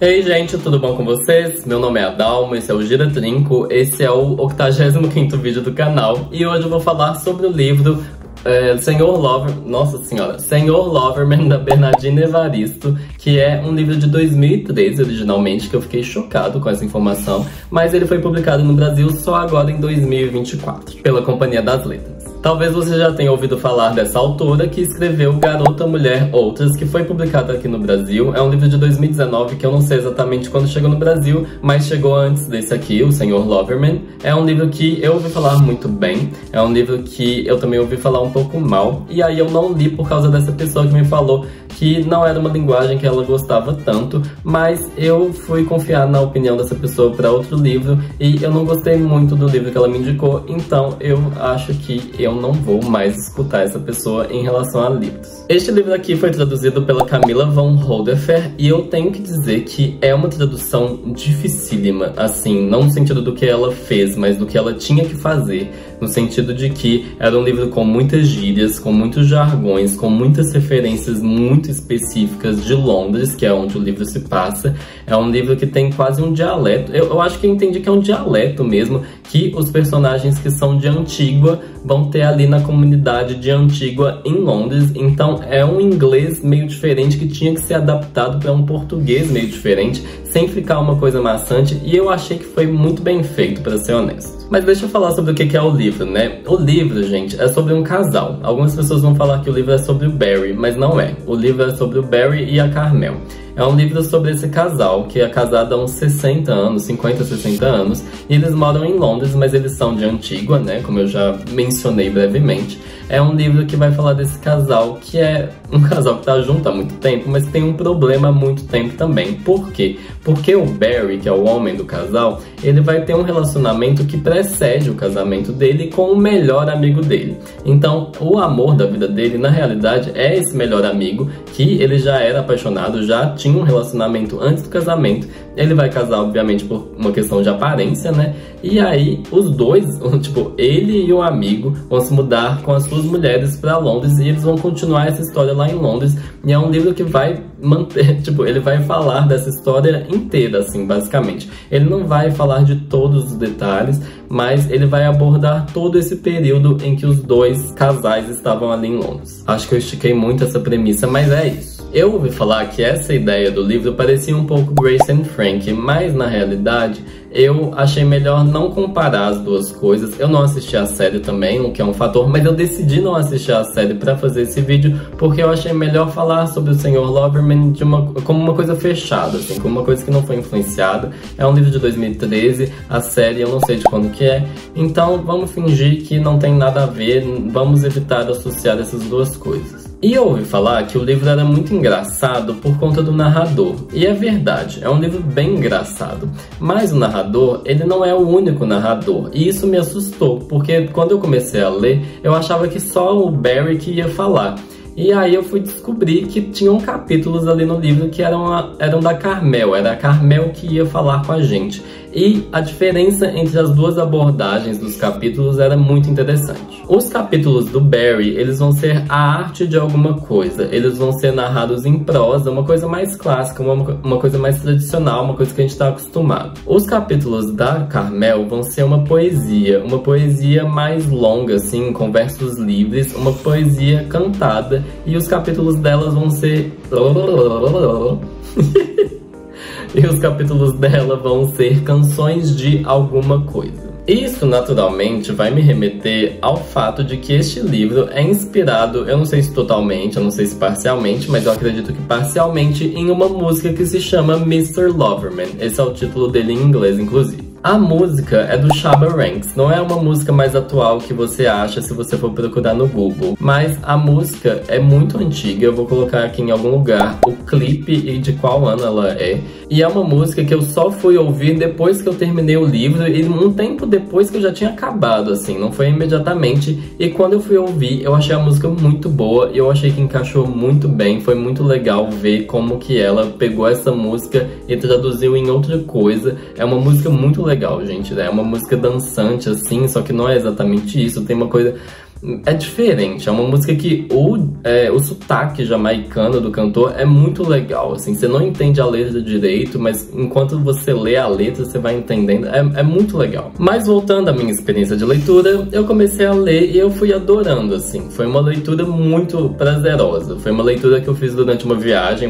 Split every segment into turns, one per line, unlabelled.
Ei gente, tudo bom com vocês? Meu nome é Adalmo, esse é o Gira Trinco, esse é o 85º vídeo do canal e hoje eu vou falar sobre o livro Senhor Loverman, da Bernardina Evaristo, que é um livro de 2013 originalmente, que eu fiquei chocado com essa informação, mas ele foi publicado no Brasil só agora em 2024, pela Companhia das Letras. Talvez você já tenha ouvido falar dessa autora que escreveu Garota, Mulher, Outras, que foi publicado aqui no Brasil. É um livro de 2019 que eu não sei exatamente quando chegou no Brasil, mas chegou antes desse aqui, o Senhor Loverman. É um livro que eu ouvi falar muito bem, é um livro que eu também ouvi falar um pouco mal, e aí eu não li por causa dessa pessoa que me falou que não era uma linguagem que ela gostava tanto, mas eu fui confiar na opinião dessa pessoa para outro livro e eu não gostei muito do livro que ela me indicou, então eu acho que eu não vou mais escutar essa pessoa em relação a livros. Este livro aqui foi traduzido pela Camila von Holdefer e eu tenho que dizer que é uma tradução dificílima, assim, não no sentido do que ela fez, mas do que ela tinha que fazer, no sentido de que era um livro com muitas gírias, com muitos jargões, com muitas referências muito específicas de Londres, que é onde o livro se passa. É um livro que tem quase um dialeto, eu acho que eu entendi que é um dialeto mesmo, que os personagens que são de Antígua vão ter ali na comunidade de Antígua em Londres, então é um inglês meio diferente que tinha que ser adaptado para um português meio diferente, sem ficar uma coisa maçante, e eu achei que foi muito bem feito, para ser honesto. Mas deixa eu falar sobre o que é o livro, né? O livro, gente, é sobre um casal. Algumas pessoas vão falar que o livro é sobre o Barry, mas não é. O livro é sobre o Barry e a Carmel. É um livro sobre esse casal, que é casado há uns 60 anos, 50, 60 anos, e eles moram em Londres, mas eles são de Antígua, né, como eu já mencionei brevemente. É um livro que vai falar desse casal, que é um casal que tá junto há muito tempo, mas que tem um problema há muito tempo também. Por quê? Porque o Barry, que é o homem do casal, ele vai ter um relacionamento que precede o casamento dele com o melhor amigo dele. Então, o amor da vida dele, na realidade, é esse melhor amigo, que ele já era apaixonado, já tinha um relacionamento antes do casamento. Ele vai casar, obviamente, por uma questão de aparência, né? E aí, os dois, tipo, ele e o amigo vão se mudar com as suas mulheres pra Londres e eles vão continuar essa história lá em Londres. E é um livro que vai manter, tipo, ele vai falar dessa história inteira, assim, basicamente. Ele não vai falar de todos os detalhes, mas ele vai abordar todo esse período em que os dois casais estavam ali em Londres. Acho que eu estiquei muito essa premissa, mas é isso. Eu ouvi falar que essa ideia do livro parecia um pouco Grace and Frankie, mas na realidade eu achei melhor não comparar as duas coisas. Eu não assisti a série também, o que é um fator, mas eu decidi não assistir a série para fazer esse vídeo porque eu achei melhor falar sobre o Senhor Loverman como uma coisa fechada, assim, como uma coisa que não foi influenciada. É um livro de 2013, a série eu não sei de quando que é, então vamos fingir que não tem nada a ver, vamos evitar associar essas duas coisas. E eu ouvi falar que o livro era muito engraçado por conta do narrador. E é verdade, é um livro bem engraçado. Mas o narrador, ele não é o único narrador. E isso me assustou, porque quando eu comecei a ler, eu achava que só o Barry que ia falar. E aí eu fui descobrir que tinham capítulos ali no livro que eram da Carmel, era a Carmel que ia falar com a gente. E a diferença entre as duas abordagens dos capítulos era muito interessante. Os capítulos do Barry, eles vão ser a arte de alguma coisa, eles vão ser narrados em prosa, uma coisa mais clássica, uma coisa mais tradicional, uma coisa que a gente está acostumado. Os capítulos da Carmel vão ser uma poesia mais longa, assim, com versos livres, uma poesia cantada, e os capítulos delas vão ser... E os capítulos dela vão ser canções de alguma coisa. Isso, naturalmente, vai me remeter ao fato de que este livro é inspirado, eu não sei se totalmente, eu não sei se parcialmente, mas eu acredito que parcialmente, em uma música que se chama Mr. Loverman. Esse é o título dele em inglês, inclusive. A música é do Shabba Ranks, não é uma música mais atual que você acha se você for procurar no Google, mas a música é muito antiga, eu vou colocar aqui em algum lugar o clipe e de qual ano ela é, e é uma música que eu só fui ouvir depois que eu terminei o livro e um tempo depois que eu já tinha acabado, assim, não foi imediatamente, e quando eu fui ouvir eu achei a música muito boa e eu achei que encaixou muito bem, foi muito legal ver como que ela pegou essa música e traduziu em outra coisa. É uma música muito legal, gente, é uma música dançante, assim, só que não é exatamente isso, tem uma coisa é diferente. É uma música que o sotaque jamaicano do cantor é muito legal, assim. Você não entende a letra direito, mas enquanto você lê a letra, você vai entendendo. É muito legal. Mas voltando à minha experiência de leitura, eu comecei a ler e eu fui adorando, assim. Foi uma leitura muito prazerosa. Foi uma leitura que eu fiz durante uma viagem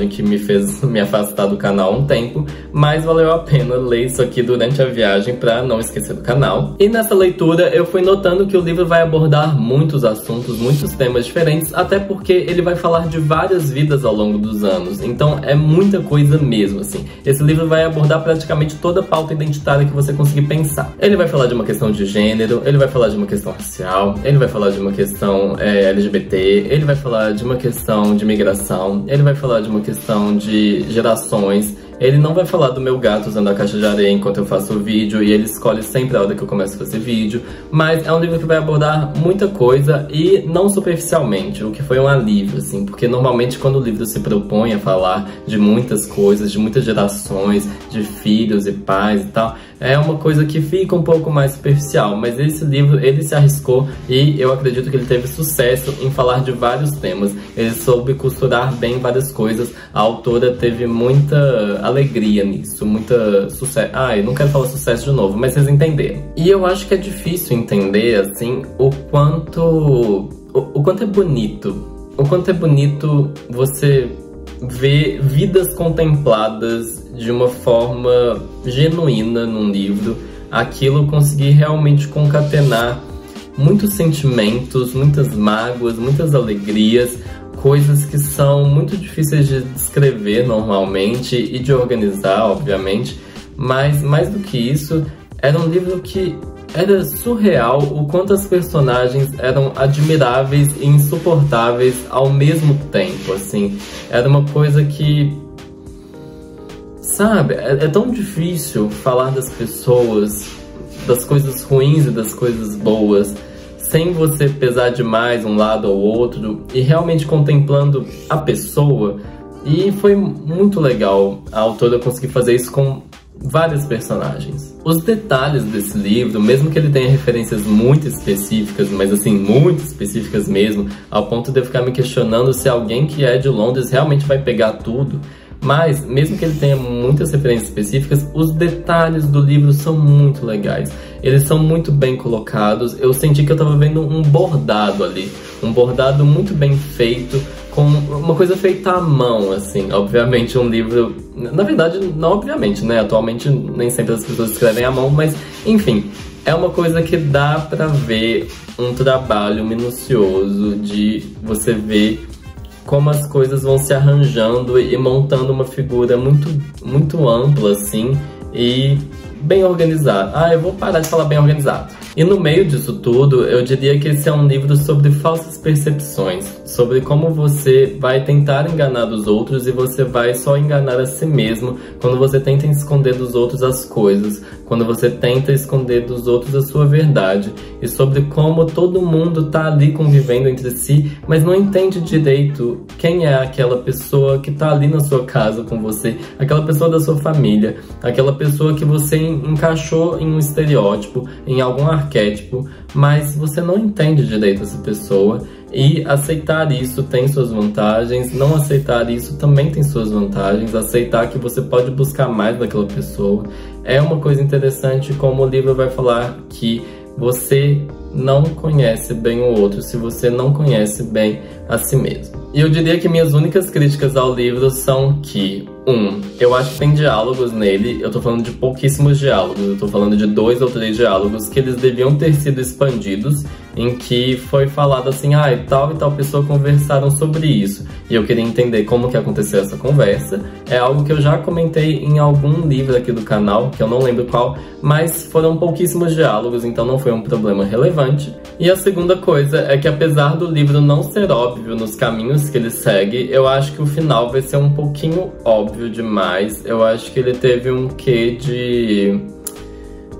que me fez me afastar do canal um tempo, mas valeu a pena ler isso aqui durante a viagem pra não esquecer do canal. E nessa leitura eu fui notando que o livro vai abordar muitos assuntos, muitos temas diferentes, até porque ele vai falar de várias vidas ao longo dos anos, então é muita coisa mesmo, assim. Esse livro vai abordar praticamente toda a pauta identitária que você conseguir pensar. Ele vai falar de uma questão de gênero, ele vai falar de uma questão racial, ele vai falar de uma questão LGBT, ele vai falar de uma questão de migração, ele vai falar de uma questão de gerações. Ele não vai falar do meu gato usando a caixa de areia enquanto eu faço o vídeo, e ele escolhe sempre a hora que eu começo a fazer vídeo, mas é um livro que vai abordar muita coisa e não superficialmente, o que foi um alívio, assim, porque normalmente quando o livro se propõe a falar de muitas coisas, de muitas gerações, de filhos e pais e tal, é uma coisa que fica um pouco mais superficial, mas esse livro, ele se arriscou e eu acredito que ele teve sucesso em falar de vários temas. Ele soube costurar bem várias coisas, a autora teve muita alegria nisso, muita sucesso. Eu não quero falar sucesso de novo, mas vocês entenderam. E eu acho que é difícil entender, assim, o quanto é bonito. O quanto é bonito você ver vidas contempladas de uma forma genuína num livro. Aquilo conseguir realmente concatenar muitos sentimentos, muitas mágoas, muitas alegrias, coisas que são muito difíceis de descrever normalmente e de organizar, obviamente, mas mais do que isso, era um livro que era surreal o quanto as personagens eram admiráveis e insuportáveis ao mesmo tempo, assim. Era uma coisa que, sabe, é tão difícil falar das pessoas, das coisas ruins e das coisas boas, sem você pesar demais um lado ou outro e realmente contemplando a pessoa. E foi muito legal a autora conseguir fazer isso com vários personagens. Os detalhes desse livro, mesmo que ele tenha referências muito específicas, mas assim, muito específicas mesmo, ao ponto de eu ficar me questionando se alguém que é de Londres realmente vai pegar tudo. Mas, mesmo que ele tenha muitas referências específicas, os detalhes do livro são muito legais. Eles são muito bem colocados. Eu senti que eu tava vendo um bordado ali. Um bordado muito bem feito, com uma coisa feita à mão, assim. Obviamente um livro... Na verdade, não obviamente, né? Atualmente nem sempre as pessoas escrevem à mão, mas, enfim... É uma coisa que dá pra ver um trabalho minucioso de você ver como as coisas vão se arranjando e montando uma figura muito ampla, assim, e bem organizada. Eu vou parar de falar bem organizado. E no meio disso tudo, eu diria que esse é um livro sobre falsas percepções, sobre como você vai tentar enganar os outros e você vai só enganar a si mesmo quando você tenta esconder dos outros as coisas, quando você tenta esconder dos outros a sua verdade, e sobre como todo mundo tá ali convivendo entre si, mas não entende direito quem é aquela pessoa que tá ali na sua casa com você, aquela pessoa da sua família, aquela pessoa que você encaixou em um estereótipo, em algum arquétipo, mas você não entende direito essa pessoa. E aceitar isso tem suas vantagens, não aceitar isso também tem suas vantagens. Aceitar que você pode buscar mais daquela pessoa é uma coisa interessante, como o livro vai falar que você não conhece bem o outro se você não conhece bem a si mesmo. E eu diria que minhas únicas críticas ao livro são que, eu acho que tem diálogos nele, eu tô falando de pouquíssimos diálogos, eu tô falando de 2 ou 3 diálogos que eles deviam ter sido expandidos, em que foi falado assim, tal e tal pessoa conversaram sobre isso, e eu queria entender como que aconteceu essa conversa. É algo que eu já comentei em algum livro aqui do canal, que eu não lembro qual, mas foram pouquíssimos diálogos, então não foi um problema relevante. E a segunda coisa é que, apesar do livro não ser óbvio nos caminhos que ele segue, eu acho que o final vai ser um pouquinho óbvio demais. Eu acho que ele teve um quê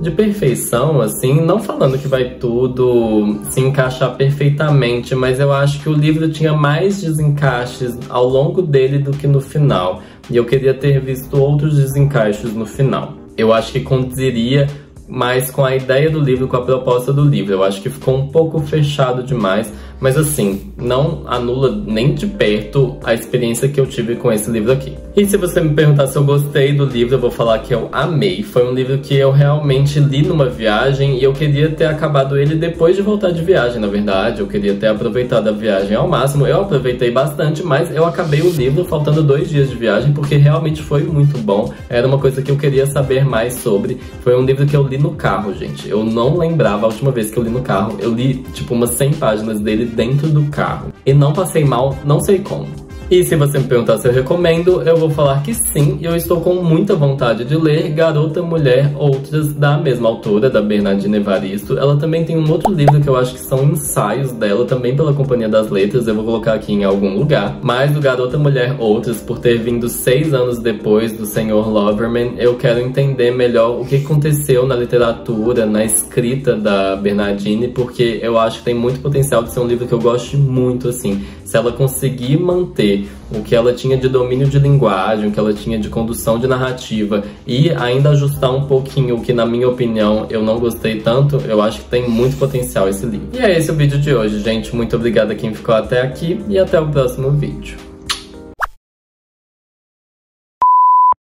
de perfeição, assim, não falando que vai tudo se encaixar perfeitamente, mas eu acho que o livro tinha mais desencaixes ao longo dele do que no final, e eu queria ter visto outros desencaixes no final. Eu acho que conduziria mais com a ideia do livro, com a proposta do livro. Eu acho que ficou um pouco fechado demais, mas assim, não anula nem de perto a experiência que eu tive com esse livro aqui. E se você me perguntar se eu gostei do livro, eu vou falar que eu amei. Foi um livro que eu realmente li numa viagem e eu queria ter acabado ele depois de voltar de viagem, na verdade. Eu queria ter aproveitado a viagem ao máximo. Eu aproveitei bastante, mas eu acabei o livro faltando 2 dias de viagem, porque realmente foi muito bom. Era uma coisa que eu queria saber mais sobre. Foi um livro que eu li no carro, gente. Eu não lembrava a última vez que eu li no carro. Eu li, tipo, umas 100 páginas dele dentro do carro. E não passei mal, não sei como. E se você me perguntar se eu recomendo, eu vou falar que sim, e eu estou com muita vontade de ler Garota, Mulher, Outras, da mesma autora, da Bernardina Evaristo. Ela também tem um outro livro que eu acho que são ensaios dela, também pela Companhia das Letras, eu vou colocar aqui em algum lugar. Mas do Garota, Mulher, Outras, por ter vindo 6 anos depois do Senhor Loverman, eu quero entender melhor o que aconteceu na literatura, na escrita da Bernardine, porque eu acho que tem muito potencial de ser um livro que eu gosto muito, assim. Se ela conseguir manter o que ela tinha de domínio de linguagem, o que ela tinha de condução de narrativa e ainda ajustar um pouquinho o que, na minha opinião, eu não gostei tanto, eu acho que tem muito potencial esse livro. E é esse o vídeo de hoje, gente. Muito obrigado a quem ficou até aqui e até o próximo vídeo.